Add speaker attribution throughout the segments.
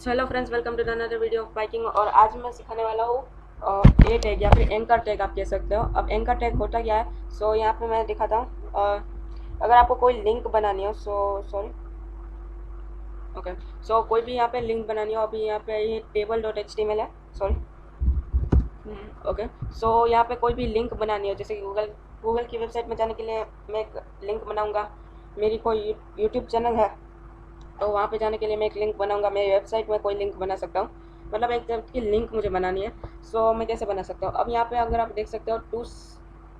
Speaker 1: So hello friends, welcome to another video of biking. और आज मैं सिखाने वाला हूँ ए टैग या फिर एंकर टैग आप कह सकते हो। अब एंकर टैग होता क्या है, सो यहाँ पे मैं दिखाता हूँ। अगर आपको कोई लिंक बनानी हो, ओके, सो कोई भी यहाँ पे लिंक बनानी हो, अभी यहाँ पे ये table.html है, सॉरी, ओके। सो यहाँ पे कोई भी लिंक बनानी हो, जैसे कि गूगल की वेबसाइट में जाने के लिए मैं एक लिंक बनाऊँगा। मेरी कोई यूट्यूब चैनल है तो वहाँ पे जाने के लिए मैं एक लिंक बनाऊंगा। मेरी वेबसाइट में कोई लिंक बना सकता हूँ, मतलब एक तरह की लिंक मुझे बनानी है। सो मैं कैसे बना सकता हूँ, अब यहाँ पे अगर आप देख सकते हो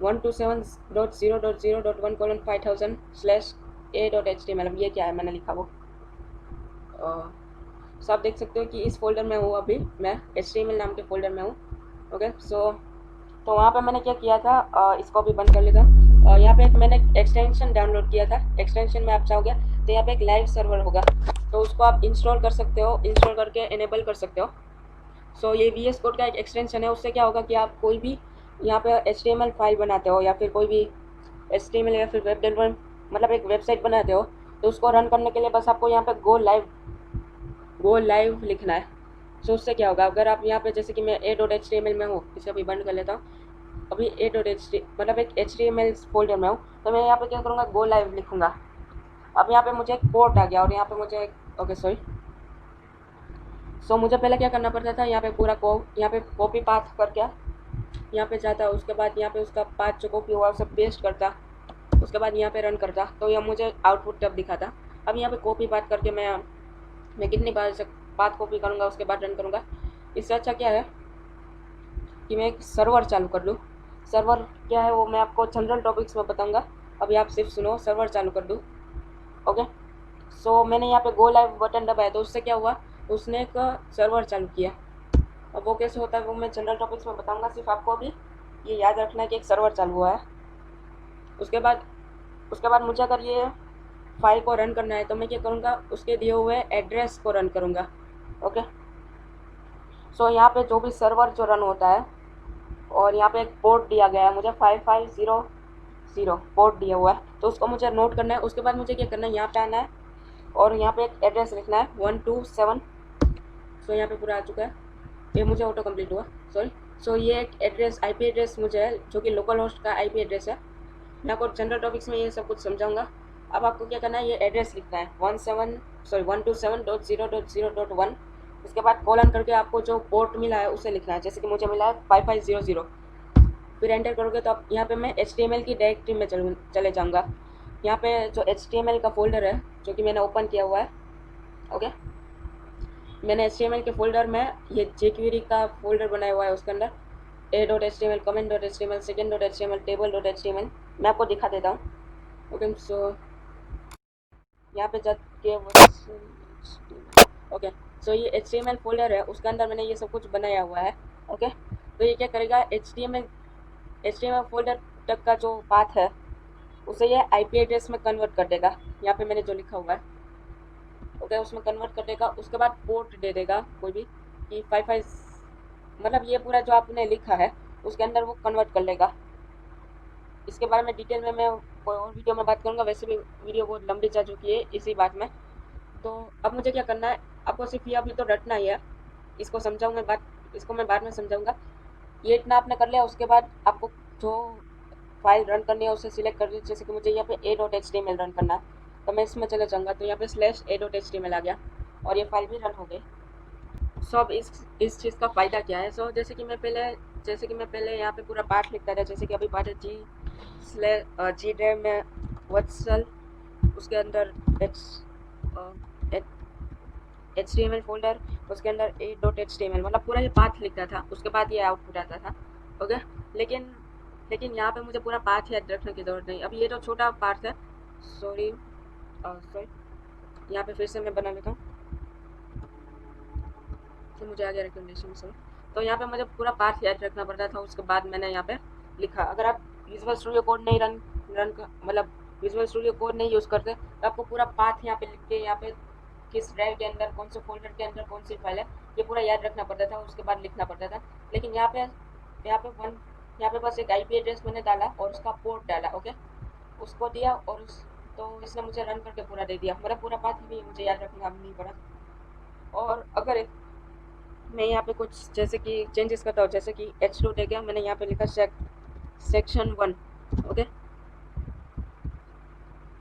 Speaker 1: 127.0.0.1:5000/a.html। अब ये क्या है, मैंने लिखा वो। सो आप देख सकते हो कि इस फोल्डर में हूँ, अभी मैं HTML नाम के फोल्डर में हूँ। ओके, सो तो वहाँ पे मैंने क्या किया था, इसको भी बंद कर लेता हूँ। यहाँ पे एक मैंने एक्सटेंशन डाउनलोड किया था। एक्सटेंशन में आप चाहोगे तो यहाँ पे एक लाइव सर्वर होगा, तो उसको आप इंस्टॉल कर सकते हो, इंस्टॉल करके इनेबल कर सकते हो। सो ये VS कोड का एक एक्सटेंशन है। उससे क्या होगा कि आप कोई भी यहाँ पे HTML फाइल बनाते हो या फिर कोई भी HTML या फिर वेब डेवलपमेंट, मतलब एक वेबसाइट बनाते हो, तो उसको रन करने के लिए बस आपको यहाँ पे गो लाइव लिखना है। सो उससे क्या होगा, अगर आप यहाँ पे जैसे कि मैं a.html में हूँ, इसे अभी बंद कर लेता हूँ। अभी a.ht मतलब एक HTML फोल्डर में हूँ, तो मैं यहाँ पे क्या करूँगा, गो लाइव लिखूँगा। अब यहाँ पे मुझे एक पोर्ट आ गया और यहाँ पे मुझे ओके सॉरी। सो मुझे पहले क्या करना पड़ता था, यहाँ पे पूरा यहाँ पे कॉपी पाथ करके यहाँ पे जाता, उसके बाद यहाँ पे उसका पाथ जो कॉपी हुआ उसे पेस्ट करता, उसके बाद यहाँ पे रन करता, तो यह मुझे आउटपुट तब दिखाता। अब यहाँ पे कॉपी पाथ करके मैं कितनी बार से बात कॉपी करूँगा, उसके बाद रन करूँगा। इससे अच्छा क्या है कि मैं एक सर्वर चालू कर लूँ। सर्वर क्या है वो मैं आपको जनरल टॉपिक्स में बताऊँगा, अभी आप सिर्फ सुनो। सर्वर चालू कर दूँ, ओके। सो मैंने यहाँ पे गो लाइव बटन दबाया, तो उससे क्या हुआ, उसने एक सर्वर चालू किया। अब वो कैसे होता है वो मैं जनरल टॉपिक्स में बताऊँगा, सिर्फ आपको अभी ये याद रखना है कि एक सर्वर चालू हुआ है। उसके बाद मुझे अगर ये फाइल को रन करना है तो मैं क्या करूँगा, उसके दिए हुए एड्रेस को रन करूँगा, ओके। सो यहाँ पे जो भी सर्वर जो रन होता है, और यहाँ पे एक पोर्ट दिया गया है मुझे 5500 पोर्ट दिया हुआ है, तो उसको मुझे नोट करना है। उसके बाद मुझे क्या करना है, यहाँ पे आना है और यहाँ पे एक एड्रेस लिखना है 127। सो यहाँ पे पूरा आ चुका है, ये मुझे ऑटो कंप्लीट हुआ, सॉरी। सो ये एक एड्रेस IP एड्रेस मुझे है, जो कि लोकल होस्ट का IP एड्रेस है। मैं आपको जनरल टॉपिक्स में ये सब कुछ समझाऊंगा। अब आपको क्या करना है, ये एड्रेस लिखना है 127.0.0.1। उसके बाद कॉलन करके आपको जो पोर्ट मिला है उसे लिखना है, जैसे कि मुझे मिला है 5500। फिर एंटर करोगे तो आप यहाँ पे मैं HTML की डायरेक्टरी में चले जाऊँगा। यहाँ पे जो HTML का फोल्डर है जो कि मैंने ओपन किया हुआ है, ओके। मैंने HTML के फोल्डर में ये jQuery का फोल्डर बनाया हुआ है, उसके अंदर a.html, comment.html, second.html, table.html। मैं आपको दिखा देता हूँ, ओके। सो यहाँ पे जाके ओके, सो ये HTML फोल्डर है, उसके अंदर मैंने ये सब कुछ बनाया हुआ है, ओके। तो ये क्या करेगा, HTML फोल्डर तक का जो पाथ है उसे ये IP एड्रेस में कन्वर्ट कर देगा, यहाँ पे मैंने जो लिखा हुआ है, ओके, उसमें कन्वर्ट कर देगा। उसके बाद पोर्ट दे देगा कोई भी कि 55, मतलब ये पूरा जो आपने लिखा है उसके अंदर वो कन्वर्ट कर लेगा। इसके बारे में डिटेल में मैं कोई और वीडियो में बात करूँगा, वैसे भी वीडियो बहुत लंबी जा चुकी है इसी बात में। तो अब मुझे क्या करना है, आपको सिर्फ ये अभी तो रटना ही है, इसको समझाऊँगा इसको मैं बाद में समझाऊँगा। ये इतना आपने कर लिया, उसके बाद आपको जो फाइल रन करनी है उसे सिलेक्ट कर लीजिए। जैसे कि मुझे यहाँ पे a.html रन करना है, तो मैं इसमें चले जाऊँगा, तो यहाँ पे /a.html आ गया और ये फाइल भी रन हो गई। सो अब इस चीज़ का फ़ायदा क्या है। सो जैसे कि मैं पहले यहाँ पे पूरा पाठ लिखता था, जैसे कि अभी पाठ है जी ड्राइव में वत्सल, उसके अंदर HTML फोल्डर, उसके अंदर a.html, मतलब पूरा ये पाथ लिखता था, उसके बाद ये आउटपुट आता था, ओके। लेकिन यहाँ पे मुझे पूरा पाथ याद रखने की ज़रूरत नहीं। अभी ये जो छोटा पार्ट है, सॉरी, यहाँ पे फिर से मैं बना लेता हूँ, तो मुझे आ गया रिकमेंडेशन से। तो यहाँ पे मुझे पूरा पाथ याद रखना पड़ता था, उसके बाद मैंने यहाँ पे लिखा। अगर आप विजुअल स्टूडियो कोड नहीं मतलब विजुअल स्टूडियो कोड नहीं यूज़ करते तो आपको पूरा पाथ यहाँ पे लिख के, यहाँ पे किस ड्राइव के अंदर, कौन से फोल्डर के अंदर कौन सी फाइल है, ये पूरा याद रखना पड़ता था, उसके बाद लिखना पड़ता था। लेकिन यहाँ पे बस एक IP एड्रेस मैंने डाला और उसका पोर्ट डाला, ओके, उसको दिया और तो इसने मुझे रन करके पूरा दे दिया, मेरा पूरा पाथ भी मुझे याद रखना नहीं पड़ा। और अगर मैं यहाँ पे कुछ जैसे कि चेंजेस करता हूँ, जैसे कि H2 टैग है, मैंने यहाँ पे लिखा सेक्शन 1, ओके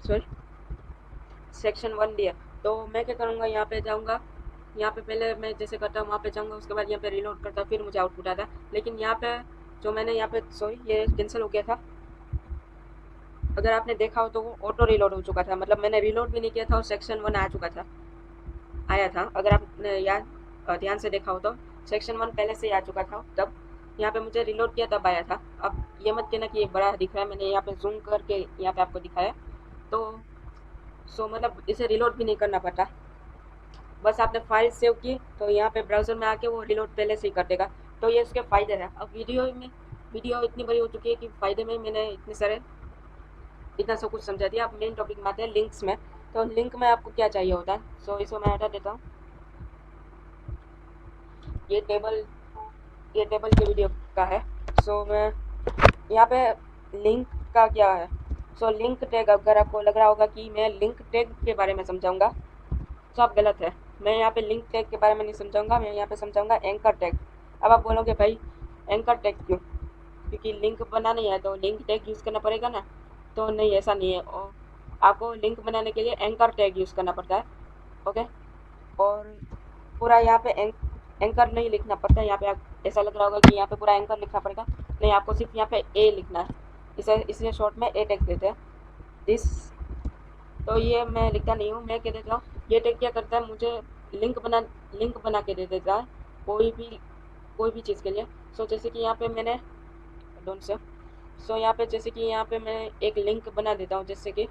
Speaker 1: सॉरी सेक्शन 1 दिया। तो मैं क्या करूँगा, यहाँ पे जाऊँगा, यहाँ पे पहले मैं जैसे करता हूँ वहाँ पे जाऊँगा, उसके बाद यहाँ पे रीलोड करता हूँ, फिर मुझे आउटपुट आता है। लेकिन यहाँ पे जो मैंने यहाँ पे सॉरी ये कैंसिल हो गया था, अगर आपने देखा हो तो वो ऑटो रीलोड हो चुका था, मतलब मैंने रीलोड भी नहीं किया था और सेक्शन 1 आ चुका था, आया था। अगर आपने याद ध्यान से देखा हो तो सेक्शन 1 पहले से ही आ चुका था, तब यहाँ पे मुझे रीलोड किया तब आया था। अब ये मत कहना कि ये बड़ा दिख रहा है, मैंने यहाँ पे जूम करके यहाँ पे आपको दिखाया। तो मतलब इसे रीलोड भी नहीं करना पड़ता, बस आपने फाइल सेव की तो यहाँ पे ब्राउज़र में आके वो रीलोड पहले से ही कर देगा। तो ये इसके फ़ायदे हैं। अब वीडियो इतनी बड़ी हो चुकी है कि फ़ायदे में मैंने इतना सब कुछ समझा दिया। अब मेन टॉपिक में आते हैं, लिंक्स में। तो लिंक में आपको क्या चाहिए होता है, सो इसको मैं हटा देता हूँ। ये टेबल के वीडियो का है। सो मैं यहाँ पे लिंक का क्या है, सो लिंक टैग, अगर आपको लग रहा होगा कि मैं लिंक टैग के बारे में समझाऊंगा तो आप गलत है। मैं यहाँ पे लिंक टैग के बारे में नहीं समझाऊंगा, मैं यहाँ पे समझाऊंगा एंकर टैग। अब आप बोलोगे भाई एंकर टैग क्यों, क्योंकि लिंक बनानी है तो लिंक टैग यूज़ करना पड़ेगा ना। तो नहीं, ऐसा नहीं है, और आपको लिंक बनाने के लिए एंकर टैग यूज़ करना पड़ता है, ओके। और पूरा यहाँ पे एंकर नहीं लिखना पड़ता है। यहाँ पे आप ऐसा लग रहा होगा कि यहाँ पे पूरा एंकर लिखना पड़ेगा, नहीं, आपको सिर्फ यहाँ पे ए लिखना है। इसे शॉर्ट में ए टैग देते हैं, दिस। तो ये मैं लिखता नहीं हूँ, मैं कह देता हूँ ये टैग क्या करता है, मुझे लिंक बना के दे देता है कोई भी चीज़ के लिए। सो जैसे कि यहाँ पे मैंने डोंट से सो यहाँ पे जैसे कि यहाँ पे मैं एक लिंक बना देता हूँ, जैसे कि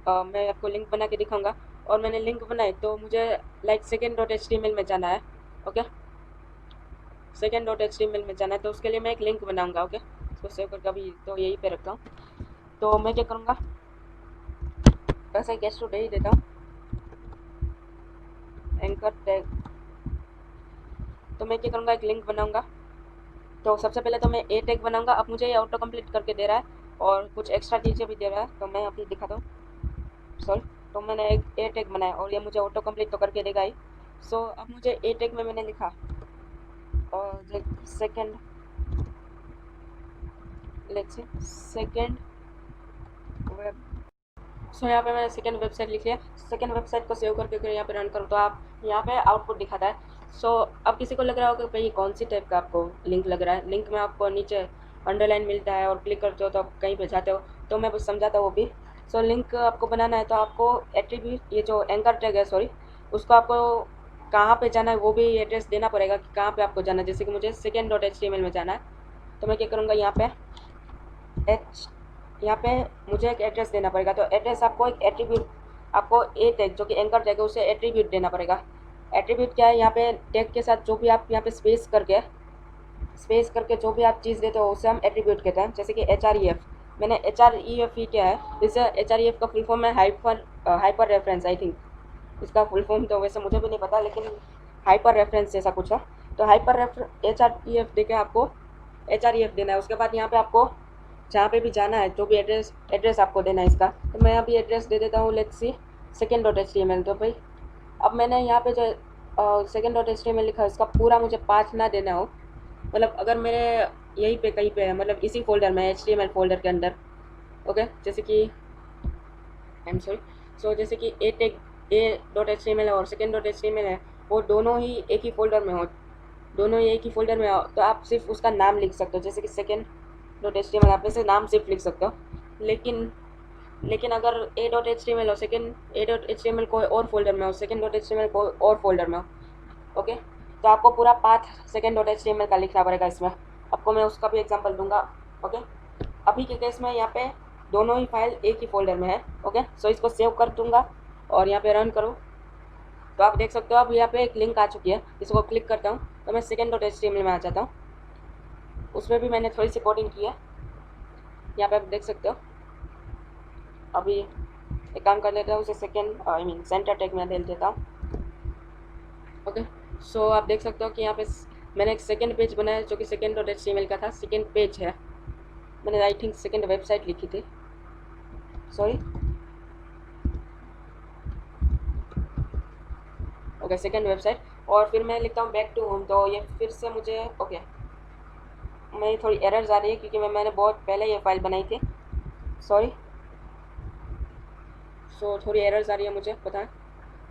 Speaker 1: मैं आपको लिंक बना के दिखाऊंगा। और मैंने लिंक बनाई तो मुझे लाइक second.html में जाना है, ओके। second.html में जाना है तो उसके लिए मैं एक लिंक बनाऊंगा, ओके। इसको सेव करके अभी तो यहीं पे रखता हूँ। तो मैं क्या करूँगा, बस एक गेस्ट दे ही देता हूँ, एंकर टैग। तो मैं क्या करूँगा, एक लिंक बनाऊंगा। तो सबसे पहले तो मैं ए टैग बनाऊंगा। अब मुझे ये ऑटो कंप्लीट करके दे रहा है और कुछ एक्स्ट्रा चीज़ें भी दे रहा है, तो मैं अभी दिखाता हूँ, सॉरी। तो मैंने एक ए टैग बनाया और ये मुझे ऑटो कंप्लीट तो करके देगा ही। सो अब मुझे ए टैग में मैंने लिखा और second, let's say second web. So यहाँ पे मैंने सेकेंड वेबसाइट लिख लिया। सेकेंड वेबसाइट को सेव करके अगर यहाँ पे रन करूँ तो आप यहाँ पे आउटपुट दिखाता है। सो अब किसी को लग रहा होगा कि भाई कौन सी टाइप का आपको लिंक लग रहा है। लिंक में आपको नीचे अंडरलाइन मिलता है और क्लिक करते हो तो आप कहीं पे जाते हो, तो मैं बस समझाता हूँ वो भी। सो लिंक आपको बनाना है तो आपको एट्रीब्यूट, ये जो एंकर टैग है सॉरी, उसको आपको कहाँ पे जाना है वो भी एड्रेस देना पड़ेगा कि कहाँ पे आपको जाना है। जैसे कि मुझे second.html में जाना है तो मैं क्या करूँगा, यहाँ पे मुझे एक एड्रेस देना पड़ेगा। तो एड्रेस आपको एक एट्रीब्यूट, आपको ए टैग जो कि एंकर टैग है उसे एट्रीब्यूट देना पड़ेगा। एट्रीब्यूट क्या है, यहाँ पे टैग के साथ जो भी आप यहाँ पे स्पेस करके जो भी आप चीज़ देते हो उसे हम एट्रीब्यूट कहते हैं। जैसे कि href, मैंने href क्या है, इसे href का फुल फॉर्म है हाइपर रेफरेंस, आई थिंक इसका फुल फॉर्म तो वैसे मुझे भी नहीं पता, लेकिन हाइपर रेफरेंस जैसा कुछ है। तो href देके आपको href देना है। उसके बाद यहाँ पे आपको जहाँ पे भी जाना है, जो भी एड्रेस आपको देना है इसका, तो मैं अभी एड्रेस दे देता हूँ, लेट्स सी second.html। तो भाई अब मैंने यहाँ पे जो second.html लिखा है इसका पूरा मुझे पाथ ना देना हो, मतलब अगर मेरे यहीं पे कहीं पे है, मतलब इसी फोल्डर में HTML फोल्डर के अंदर, ओके। जैसे कि आई एम सॉरी, सो जैसे कि a.html और second.html है, वो दोनों ही एक ही फोल्डर में हो, तो आप सिर्फ उसका नाम लिख सकते हो। जैसे कि second.html आप ऐसे नाम सिर्फ लिख सकते हो। लेकिन अगर a.html और a.html कोई और फोल्डर में हो, second.htmल कोई और फोल्डर में हो, ओके, तो आपको पूरा पाथ second.html का लिखना पड़ेगा इसमें। आपको मैं उसका भी एग्जांपल दूंगा, ओके। अभी के केस में यहाँ पे दोनों ही फाइल एक ही फोल्डर में है, ओके। सो इसको सेव कर दूंगा और यहाँ पे रन करूँ तो आप देख सकते हो अब यहाँ पे एक लिंक आ चुकी है। इसको क्लिक करता हूँ तो मैं second.html में आ जाता हूँ। उसमें भी मैंने थोड़ी सी कोडिंग की है, यहाँ पे आप देख सकते हो। अभी एक काम कर लेता हूँ, उसे सेंटर टैग में डाल देता हूँ, ओके। सो आप देख सकते हो कि यहाँ पे मैंने एक सेकेंड पेज बनाया जो कि second.html का था। सेकेंड पेज है, मैंने आई थिंक सेकेंड वेबसाइट लिखी थी, सॉरी, ओके सेकेंड वेबसाइट, और फिर मैं लिखता हूँ बैक टू होम, तो ये फिर से मुझे ओके मेरी थोड़ी एरर्स आ रही है क्योंकि मैंने बहुत पहले ये फाइल बनाई थी, सॉरी। सो थोड़ी एरर्स आ रही है, मुझे पता है।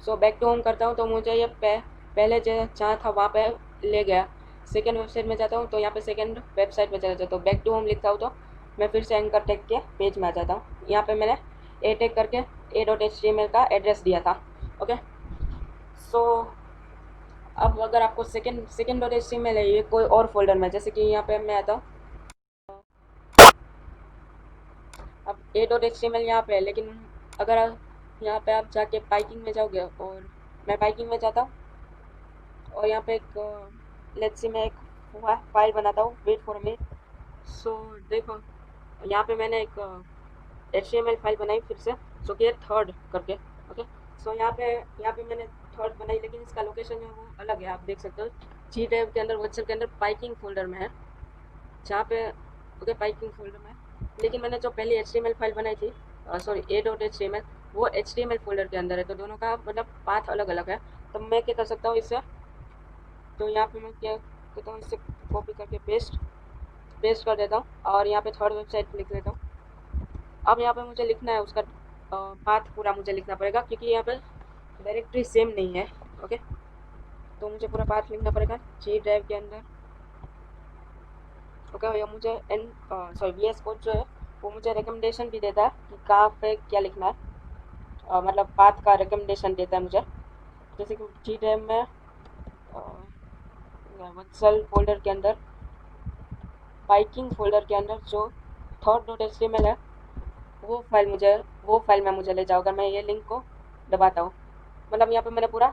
Speaker 1: सो बैक टू होम करता हूँ तो मुझे ये पहले जो जहाँ था वहाँ पे ले गया। सेकेंड वेबसाइट में जाता हूँ तो यहाँ पे सेकेंड वेबसाइट में चला जाता हूँ, बैक टू होम लिखता हूँ तो मैं फिर से एंकर टेक के पेज में आ जाता हूँ। यहाँ पे मैंने ए टेक करके a.html का एड्रेस दिया था। ओके सो अब अगर आपको सेकेंड डॉट HTML है ये कोई और फोल्डर में, जैसे कि यहाँ पे मैं आता हूँ, अब a.html यहाँ पे है, लेकिन अगर यहाँ पे आप जाके पाइकिंग में जाओगे, और मैं पाइकिंग में जाता हूँ और यहाँ पे एक लेट्स सी मैं एक फाइल बनाता हूँ, वेट फॉर मी। सो देखो यहाँ पे मैंने एक HTML फाइल बनाई फिर से, सो कि थर्ड करके। ओके सो यहाँ पे मैंने थर्ड बनाई, लेकिन इसका लोकेशन जो है वो अलग है, आप देख सकते हो जी टैब के अंदर, वर्चुअल के अंदर पाइकिंग फोल्डर में है, जहाँ पे ओके पाइकिंग फोल्डर में, लेकिन मैंने जो पहली HTML फाइल बनाई थी, सॉरी a.html, वो HTML फोल्डर के अंदर है, तो दोनों का मतलब पाथ अलग अलग है। तो मैं क्या कर सकता हूँ इससे, तो यहाँ पे मैं क्या करता हूँ, इससे कॉपी करके पेस्ट कर देता हूँ और यहाँ पे थर्ड वेबसाइट लिख देता हूँ। अब यहाँ पे मुझे लिखना है उसका पाथ पूरा मुझे लिखना पड़ेगा, क्योंकि यहाँ पे डायरेक्टरी सेम नहीं है। ओके तो मुझे पूरा पाथ लिखना पड़ेगा जी ड्राइव के अंदर। ओके भैया मुझे VS कोड जो है वो मुझे रिकमेंडेशन भी देता है कि कहाँ पे क्या लिखना है, मतलब पाथ का रिकमेंडेशन देता है मुझे, जैसे कि जी ड्राइव में वत्सल फोल्डर के अंदर, पाइकिंग फोल्डर के अंदर जो थर्ड डॉट HTML है, वो फाइल में मुझे ले जाओ। अगर मैं ये लिंक को दबाता हूँ, मतलब यहाँ पे मैंने पूरा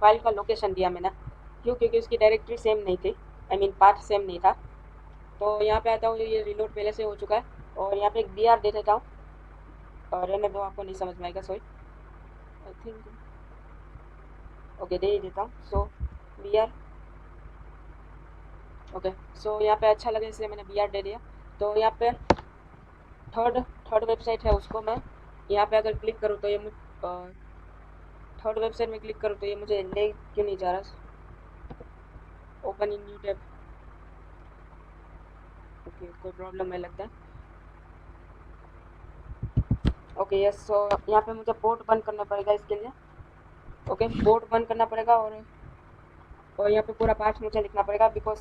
Speaker 1: फाइल का लोकेशन दिया मैंने, क्यों, क्योंकि उसकी डायरेक्टरी सेम नहीं थी, आई मीन पाथ सेम नहीं था। तो यहाँ पे आता हूँ, ये रिलोड पहले से हो चुका है, और यहाँ पे एक BR दे देता हूँ, और रहने दो, आपको नहीं समझ में आएगा, सॉरी आई थिंक, ओके दे ही देता हूँ। सो BR ओके सो यहाँ पे अच्छा लगे इसलिए मैंने BR दे दिया। तो यहाँ पे थर्ड वेबसाइट है, उसको मैं यहाँ पे अगर क्लिक करूँ तो ये थर्ड वेबसाइट में क्लिक करूँ तो ये मुझे ले क्यों नहीं जा रहा, open in new tab, okay कोई प्रॉब्लम है लगता है। ओके यस सो यहाँ पे मुझे पोर्ट बंद करना पड़ेगा इसके लिए। ओके पोर्ट बंद करना पड़ेगा, और यहाँ पे पूरा पाथ मुझे लिखना पड़ेगा, बिकॉज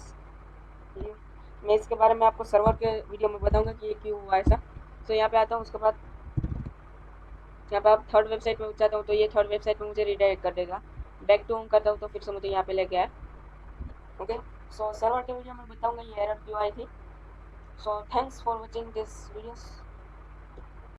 Speaker 1: ये मैं इसके बारे में आपको सर्वर के वीडियो में बताऊंगा कि ये क्यों हुआ ऐसा। सो यहाँ पे आता हूँ, उसके बाद यहाँ पे आप थर्ड वेबसाइट में जाता हूँ तो ये थर्ड वेबसाइट में मुझे रिडायरेक्ट कर देगा। बैक टू होम करता हूँ तो फिर से मुझे यहाँ पे लेके आया। ओके सो सर्वर के वीडियो में बताऊंगा ये एरर क्यों आई थी। So thanks for watching this videos.